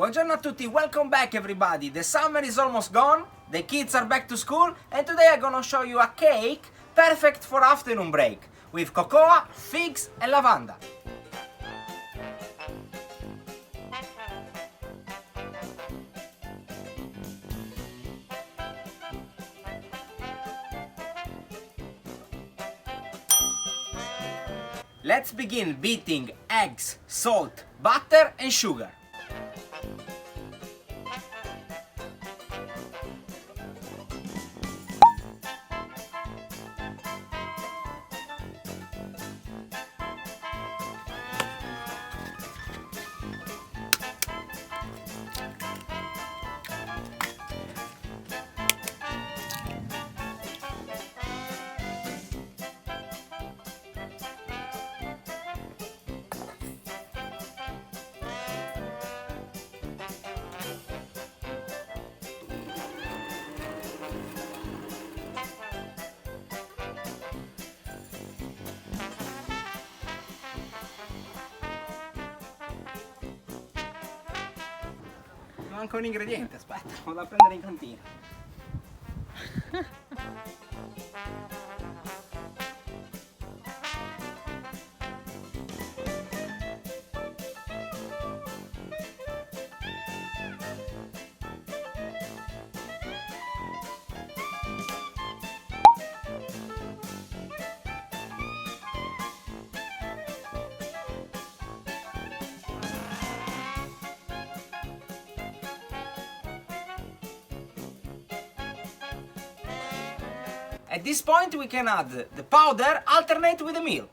Buongiorno a tutti, welcome back everybody. The summer is almost gone, the kids are back to school, and today I'm gonna show you a cake perfect for afternoon break with cocoa, figs and lavender. Let's begin beating eggs, salt, butter and sugar. Manca un ingrediente, aspetta, vado a prendere in cantina. At this point we can add the powder, alternate with the milk.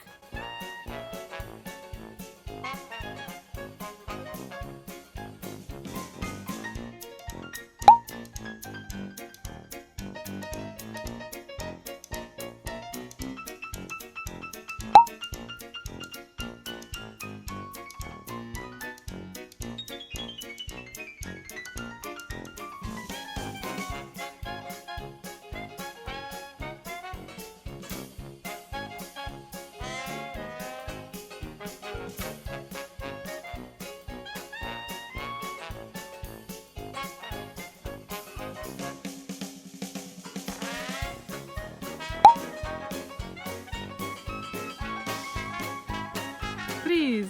Please.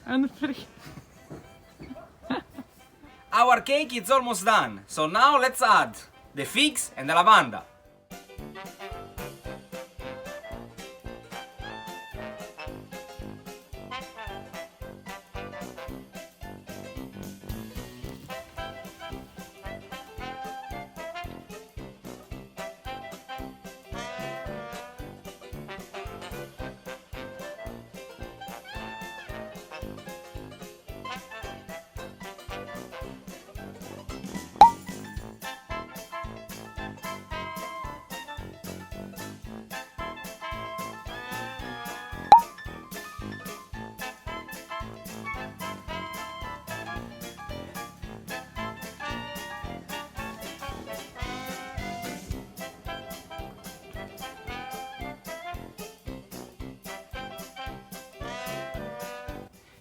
And free. Our cake is almost done, so now let's add the figs and the lavender.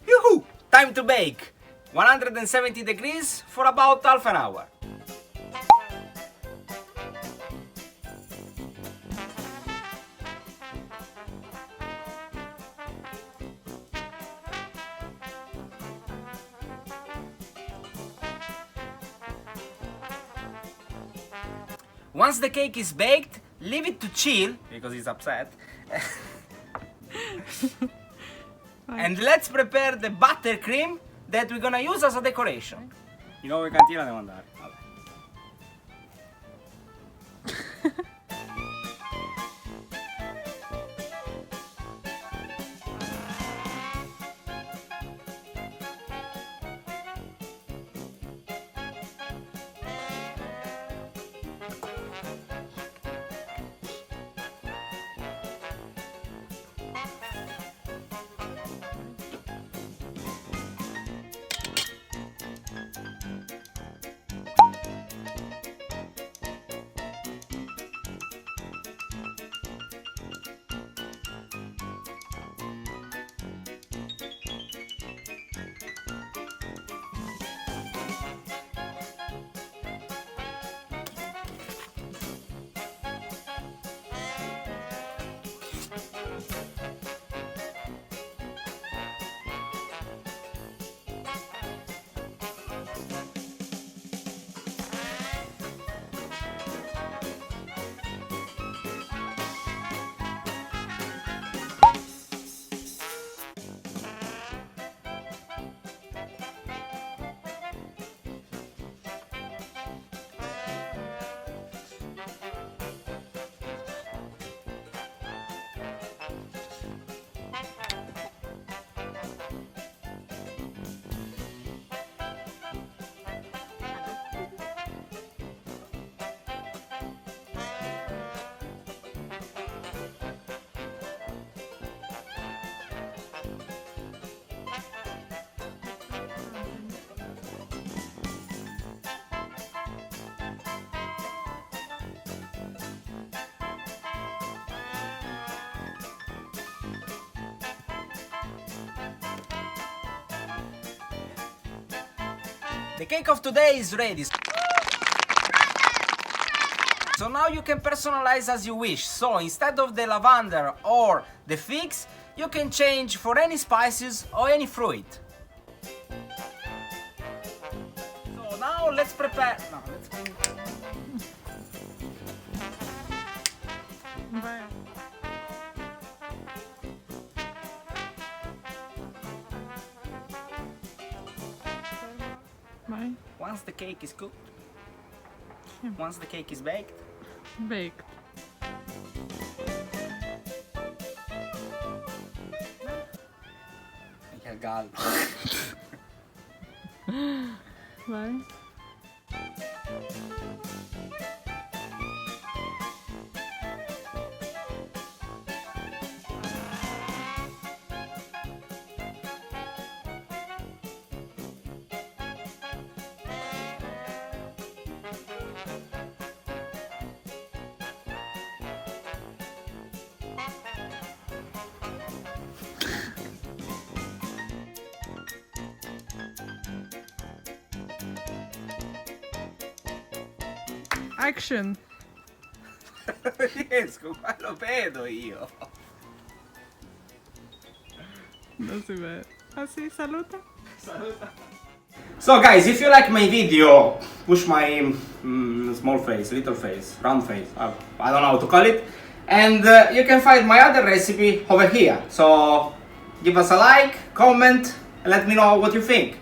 Yoo-hoo! Time to bake! 170 degrees for about half an hour. Once the cake is baked, leave it to chill, because it's upset. And let's prepare the buttercream that we're gonna use as a decoration. Di nuovo in cantina devo andare. Vabbè. The cake of today is ready. So now you can personalize as you wish. So instead of the lavender or the figs, you can change for any spices or any fruit. So now let's prepare. No, let's Bye. Once the cake is cooked, once the cake is baked, Baked. che gallo. Vai. Action! Riesco, qua lo vedo io. Non si vede. Ah sì, saluta. Saluta. So guys, if you like my video, push my small face, little face, round face, I don't know how to call it. And you can find my other recipe over here. So give us a like, comment, and let me know what you think.